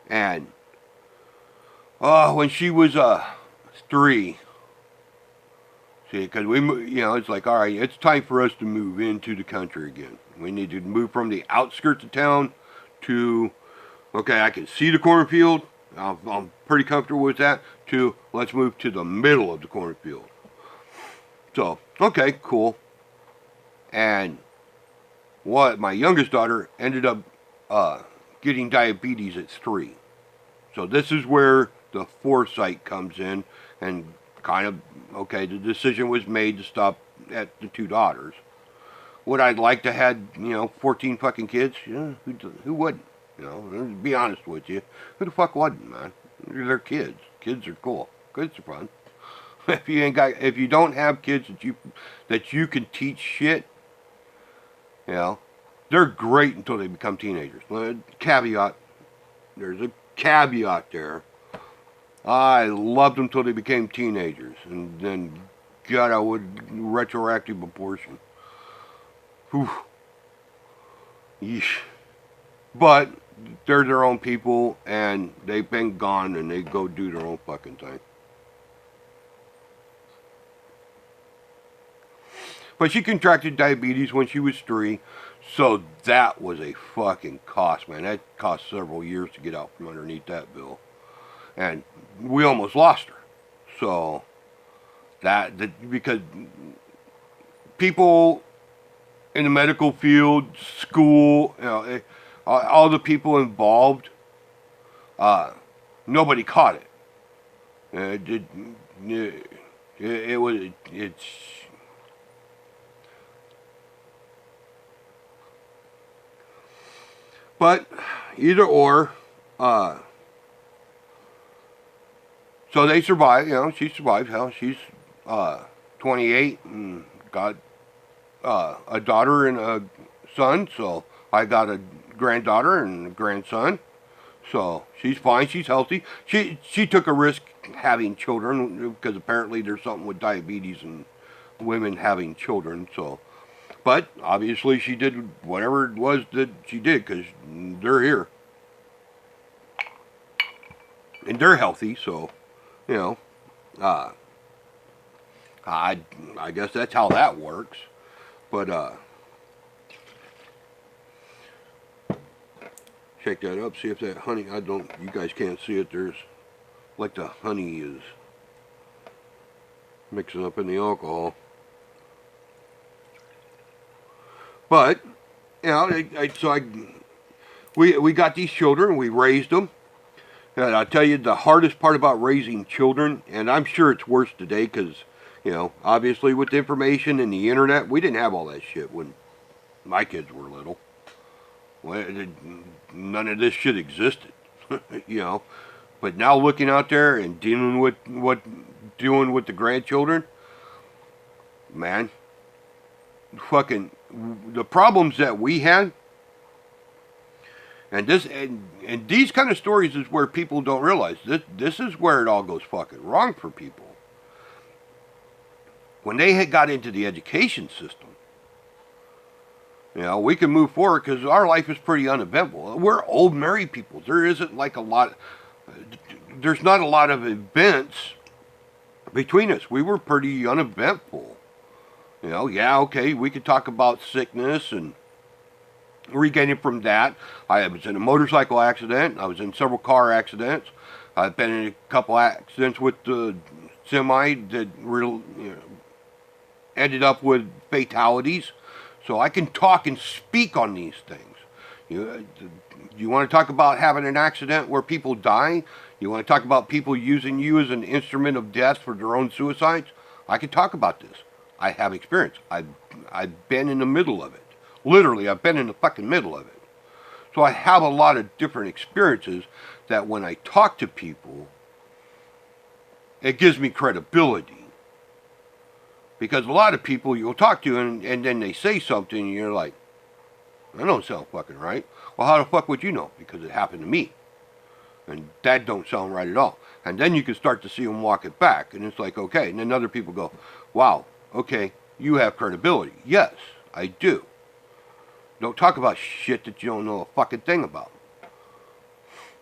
And when she was 3, see, because you know, it's like, all right, it's time for us to move into the country again. We need to move from the outskirts of town to, okay, I can see the cornfield. I'm pretty comfortable with that. To let's move to the middle of the cornfield. So, okay, cool. And my youngest daughter ended up getting diabetes at 3. So this is where the foresight comes in, and kind of, okay, the decision was made to stop at the 2 daughters. Would I like to have, you know, 14 fucking kids? Yeah, who wouldn't? You know, to be honest with you, who the fuck wouldn't, man? They're kids. Kids are cool. Kids are fun. If you don't have kids that you can teach shit, you know, they're great until they become teenagers. Caveat. There's a caveat there. I loved them until they became teenagers, and then, God, I would retroactive abortion. Whew. Yeesh. But they're their own people, and they've been gone, and they go do their own fucking thing. But she contracted diabetes when she was 3, so that was a fucking cost, man. That cost several years to get out from underneath that bill. And we almost lost her. So, because people in the medical field, school, you know, all the people involved, nobody caught it. It's but either or, so they survived, you know, she survived. Hell, she's 28 and got a daughter and a son, so I got a granddaughter and a grandson. So she's fine, she's healthy. She took a risk having children because apparently there's something with diabetes and women having children, so. But obviously she did whatever it was that she did because they're here. And they're healthy, so, you know, I guess that's how that works. But, check that up, see if that honey, you guys can't see it, there's, like the honey is mixing up in the alcohol. But, you know, we got these children, we raised them. And I'll tell you, the hardest part about raising children, and I'm sure it's worse today because, you know, obviously with the information and the internet, we didn't have all that shit when my kids were little. None of this shit existed, you know. But now looking out there and dealing with doing with the grandchildren, man, fucking the problems that we had, and these kind of stories is where people don't realize this is where it all goes fucking wrong for people. When they had got into the education system, You know, we can move forward because our life is pretty uneventful. We're old married people. There isn't like a lot, there's not a lot of events between us. We were pretty uneventful. You know, yeah, okay, we could talk about sickness and regaining from that. I was in a motorcycle accident. I was in several car accidents. I've been in a couple accidents with the semi that ended up with fatalities. So I can talk and speak on these things. You want to talk about having an accident where people die? You want to talk about people using you as an instrument of death for their own suicides? I can talk about this. I have experience. I've been in the middle of it. Literally, I've been in the fucking middle of it. So I have a lot of different experiences that when I talk to people, it gives me credibility. Because a lot of people you'll talk to and then they say something and you're like, that don't sound fucking right. Well, how the fuck would you know? Because it happened to me. And that don't sound right at all. And then you can start to see them walk it back. And it's like, okay. And then other people go, wow, okay, you have credibility. Yes, I do. Don't talk about shit that you don't know a fucking thing about.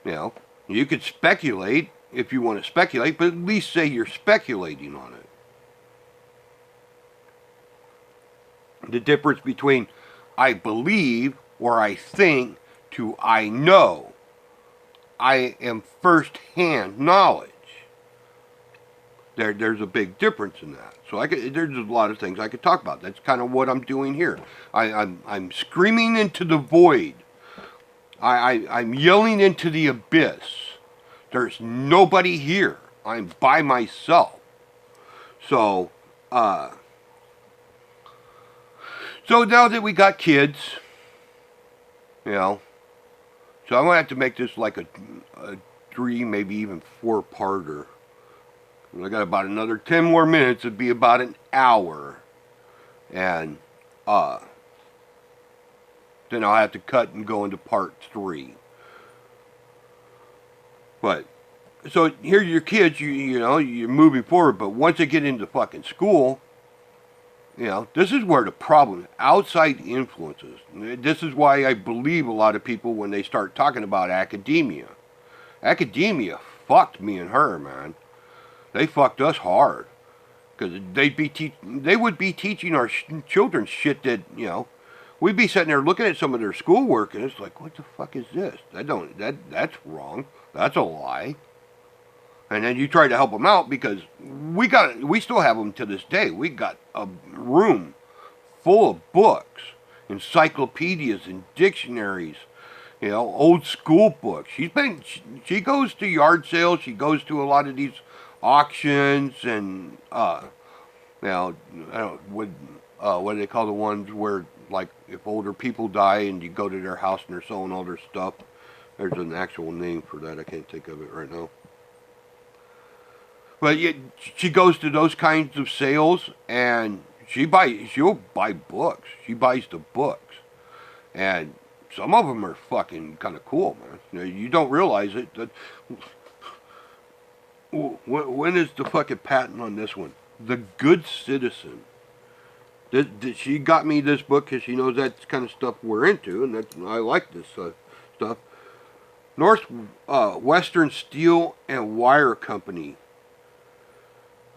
You know, you could speculate if you want to speculate, but at least say you're speculating on it. The difference between I believe or I think to I know. I am first-hand knowledge. There's a big difference in that. So there's a lot of things I could talk about. That's kind of what I'm doing here. I'm screaming into the void. I'm yelling into the abyss. There's nobody here. I'm by myself. So now that we got kids, you know, so I'm going to have to make this like a 3, maybe even 4-parter. I got about another 10 more minutes. It'd be about an hour. And then I'll have to cut and go into part 3. But, so here your kids, you know, you're moving forward. But once they get into fucking school, you know, this is where the problem, outside influences. This is why I believe a lot of people when they start talking about academia. Academia fucked me and her, man. They fucked us hard. Because they would be teaching our children shit that, you know, we'd be sitting there looking at some of their schoolwork and it's like, what the fuck is this? That's wrong. That's a lie. And then you try to help them out because we still have them to this day. We got a room full of books, encyclopedias and dictionaries, you know, old school books. She goes to yard sales. She goes to a lot of these auctions and now I don't what do they call the ones where like if older people die and you go to their house and they're selling all their stuff. There's an actual name for that. I can't think of it right now. But she goes to those kinds of sales and she'll buy books. She buys the books. And some of them are fucking kind of cool, man. You know, you don't realize it. When is the fucking patent on this one? The Good Citizen. She got me this book because she knows that's the kind of stuff we're into, and I like this stuff. Northwestern Steel and Wire Company.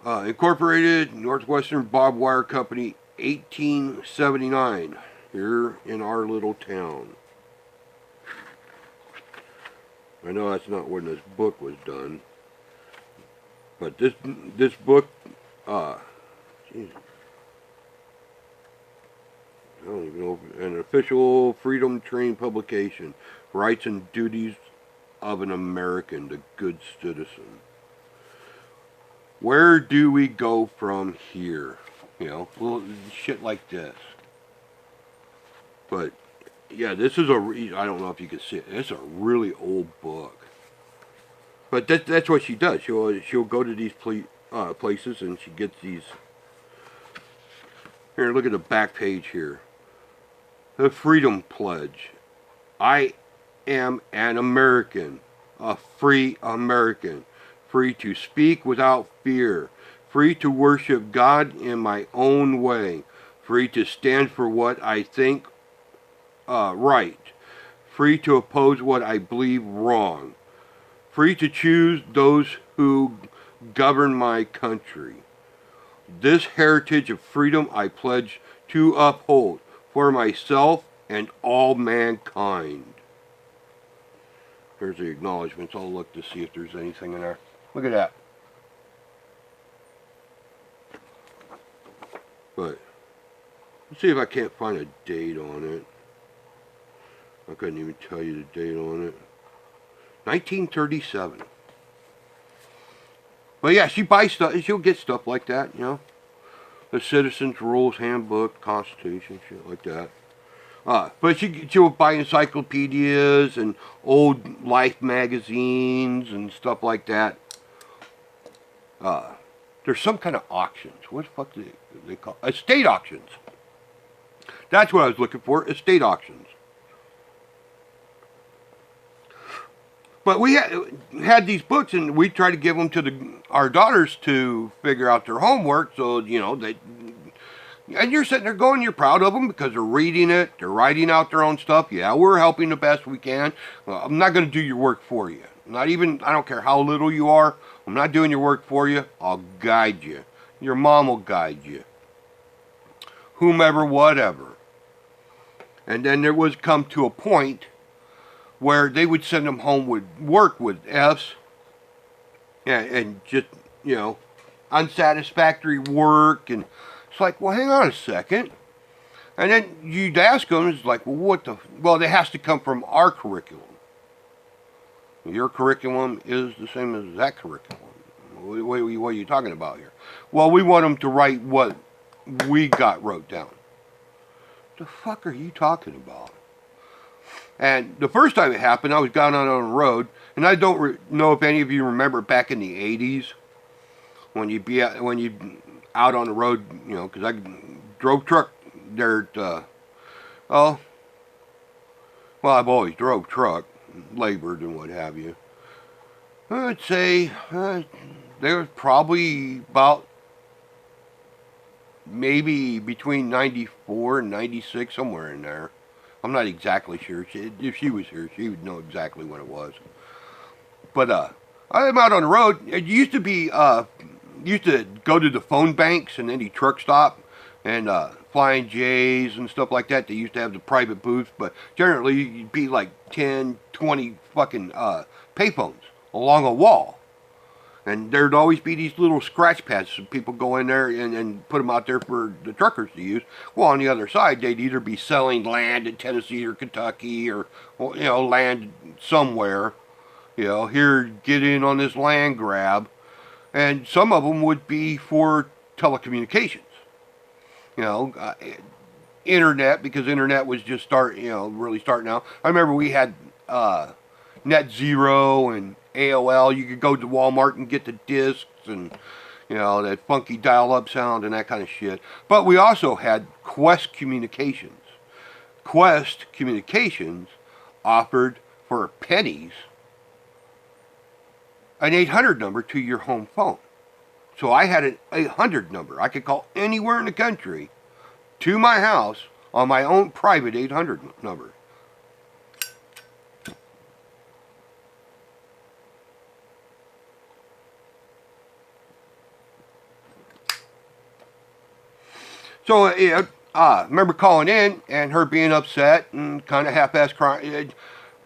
Incorporated, Northwestern Bob Wire Company, 1879, here in our little town. I know that's not when this book was done, but this book, geez, I don't even know, an official Freedom Train publication, Rights and Duties of an American, the Good Citizen. Where do we go from here? You know, little shit like this. But, yeah, this is I don't know if you can see it. It's a really old book. But that's what she does. She'll go to these places and she gets these. Here, look at the back page here. The Freedom Pledge. I am an American, a free American. Free to speak without fear, free to worship God in my own way, free to stand for what I think right, free to oppose what I believe wrong, free to choose those who govern my country. This heritage of freedom I pledge to uphold for myself and all mankind. There's the acknowledgments. I'll look to see if there's anything in there. Look at that. But let's see if I can't find a date on it. I couldn't even tell you the date on it. 1937. But yeah, she buys stuff. She'll get stuff like that, you know. The Citizens' Rules Handbook, Constitution, shit like that. But she'll buy encyclopedias and old Life magazines and stuff like that. There's some kind of auctions. What the fuck do they call it? Estate auctions. That's what I was looking for, estate auctions. But we had these books, and we tried to give them to our daughters to figure out their homework, so, you know, and you're sitting there going, you're proud of them because they're reading it, they're writing out their own stuff. Yeah, we're helping the best we can. I'm not going to do your work for you. I don't care how little you are, I'm not doing your work for you. I'll guide you. Your mom will guide you. Whomever, whatever. And then there was come to a point where they would send them home with work with F's and just, you know, unsatisfactory work. And it's like, well, hang on a second. And then you'd ask them, it's like, well, it has to come from our curriculum. Your curriculum is the same as that curriculum. What are you talking about here? Well, we want them to write what we got wrote down. The fuck are you talking about? And the first time it happened, I was down on the road, and I don't know if any of you remember back in the 80s when you'd be out on the road, you know, because I drove truck there at, well, I've always drove truck, labored and what have you. I'd say there was probably about maybe between 94 and 96, somewhere in there. I'm not exactly sure. If she was here, she would know exactly what it was. But I'm out on the road. It used to be, used to go to the phone banks and any truck stop and Flying J's and stuff like that. They used to have the private booths, but generally you'd be like 10, 20 fucking payphones along a wall. And there'd always be these little scratch pads, so people go in there and put them out there for the truckers to use. Well, on the other side, they'd either be selling land in Tennessee or Kentucky or, you know, land somewhere. You know, here, get in on this land grab. And some of them would be for telecommunications. You know, internet, because internet was just really starting out. I remember we had Net Zero and AOL. You could go to Walmart and get the discs and, you know, that funky dial-up sound and that kind of shit. But we also had Qwest Communications. Qwest Communications offered for pennies an 800 number to your home phone. So I had an 800 number. I could call anywhere in the country to my house on my own private 800 number. So, I remember calling in and her being upset and kind of half-assed crying.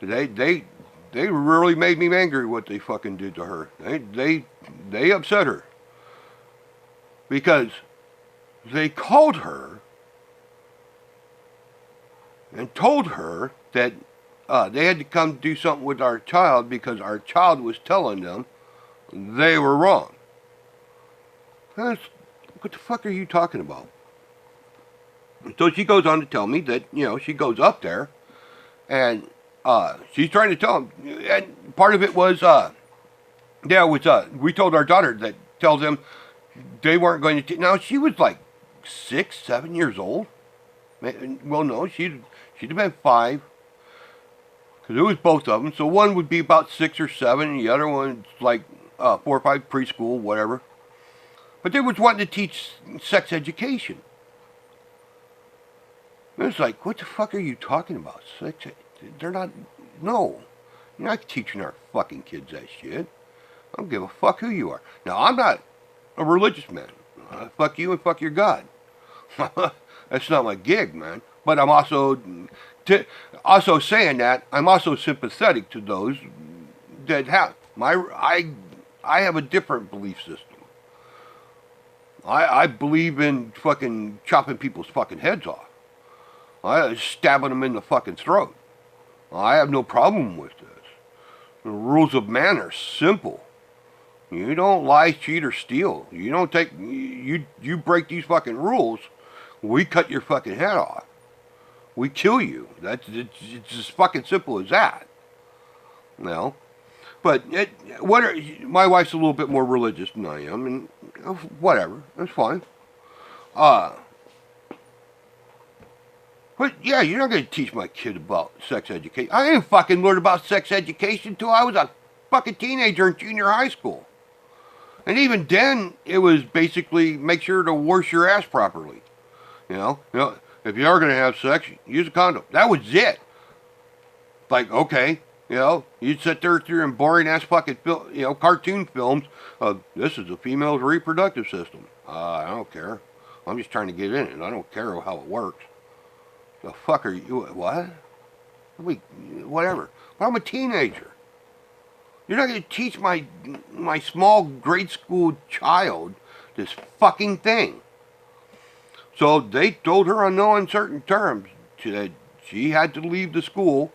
They really made me angry what they fucking did to her. They upset her. Because they called her and told her that they had to come do something with our child because our child was telling them they were wrong. What the fuck are you talking about? So she goes on to tell me that, you know, she goes up there and she's trying to tell them, and part of it was, we told our daughter that tell them they weren't going to, now she was like 6, 7 years old. Well, no, she'd have been 5, because it was both of them. So one would be about 6 or 7, and the other one's like 4 or 5, preschool, whatever. But they was wanting to teach sex education. And it's like, what the fuck are you talking about? Sex ed? They're not, no. You're not teaching our fucking kids that shit. I don't give a fuck who you are. Now, I'm not a religious man. Fuck you and fuck your God. That's not my gig, man. But I'm also saying that, I'm also sympathetic to those that have I have a different belief system. I believe in fucking chopping people's fucking heads off. Stabbing them in the fucking throat. I have no problem with this. The rules of man are simple. You don't lie, cheat, or steal. You don't take you break these fucking rules, we cut your fucking head off. We kill you. It's as fucking simple as that. You know? But my wife's a little bit more religious than I am, and whatever, that's fine. But yeah, you're not gonna teach my kid about sex education. I didn't fucking learn about sex education until I was a fucking teenager in junior high school. And even then, it was basically make sure to wash your ass properly. You know, if you are gonna have sex, use a condom. That was it. Like, okay. You know, you'd sit there through your boring ass fucking cartoon films. This is a female's reproductive system. I don't care. I'm just trying to get in it. I don't care how it works. The fuck are you? What? Whatever. But I'm a teenager. You're not going to teach my small grade school child this fucking thing. So they told her on no uncertain terms that she had to leave the school.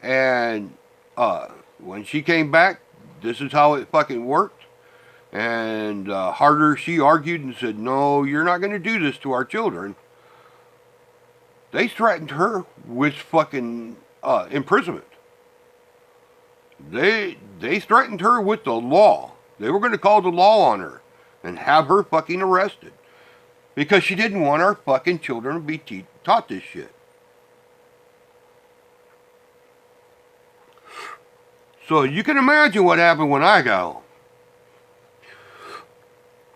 And when she came back, this is how it fucking worked. And harder she argued and said, no, you're not going to do this to our children. They threatened her with fucking imprisonment. They threatened her with the law. They were going to call the law on her and have her fucking arrested. Because she didn't want our fucking children to be taught this shit. So you can imagine what happened when I got home.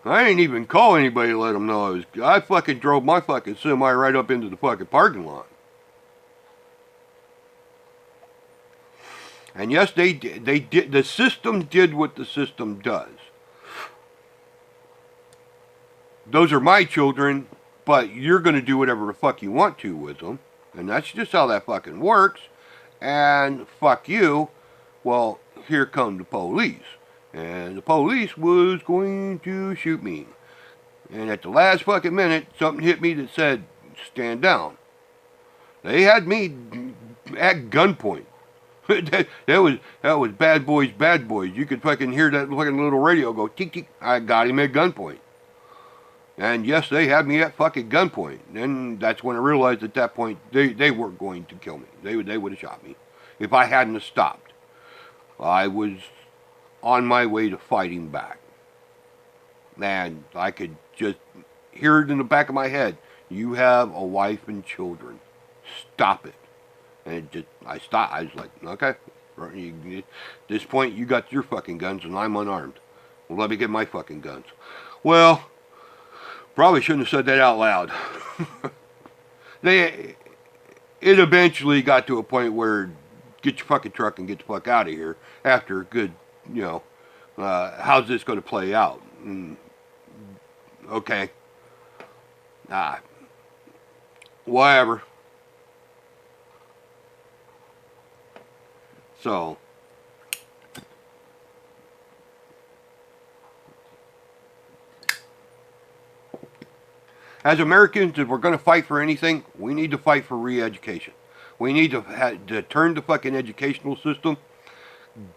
I ain't even call anybody to let them know I fucking drove my fucking semi right up into the fucking parking lot. And yes, they did. The system did what the system does. Those are my children, but you're going to do whatever the fuck you want to with them. And that's just how that fucking works. And fuck you. Well, here come the police. And the police was going to shoot me. And at the last fucking minute, something hit me that said, stand down. They had me at gunpoint. that was bad boys, bad boys. You could fucking hear that fucking little radio go, tick, tick. I got him at gunpoint. And yes, they had me at fucking gunpoint. And that's when I realized at that point, they weren't going to kill me. They would have shot me if I hadn't have stopped. I was on my way to fighting back. And I could just hear it in the back of my head. You have a wife and children. Stop it. And I stopped. I was like, okay. At this point, you got your fucking guns and I'm unarmed. Well, let me get my fucking guns. Well, probably shouldn't have said that out loud. It eventually got to a point where get your fucking truck and get the fuck out of here after a good, how's this going to play out? Okay. Whatever. So, as Americans, if we're going to fight for anything, we need to fight for re-education. We need to turn the fucking educational system,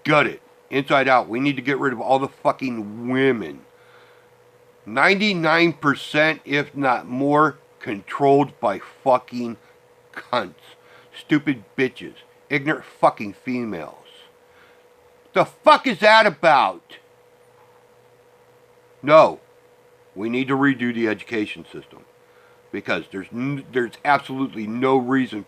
gut it, inside out. We need to get rid of all the fucking women. 99%, if not more, controlled by fucking cunts. Stupid bitches. Ignorant fucking females. The fuck is that about? No. We need to redo the education system. Because there's absolutely no reason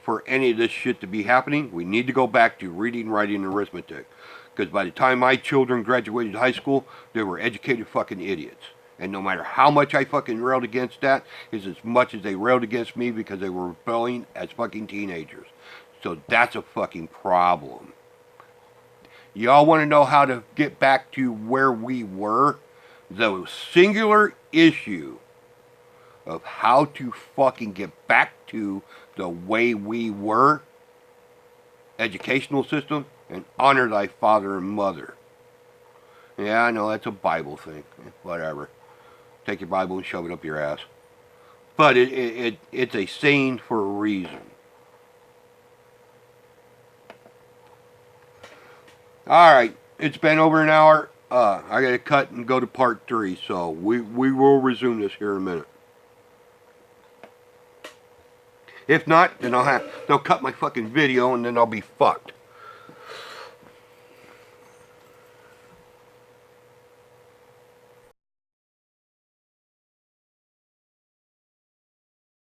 for any of this shit to be happening. We need to go back to reading, writing, and arithmetic. Because by the time my children graduated high school, they were educated fucking idiots. And no matter how much I fucking railed against that, is as much as they railed against me because they were rebelling as fucking teenagers. So that's a fucking problem. Y'all want to know how to get back to where we were? The singular issue of how to fucking get back to the way we were, educational system, and honor thy father and mother. Yeah, I know that's a Bible thing. Whatever. Take your Bible and shove it up your ass. But it's a saying for a reason. Alright, it's been over an hour. I gotta cut and go to part 3, so we will resume this here in a minute. If not, then they'll cut my fucking video and then I'll be fucked.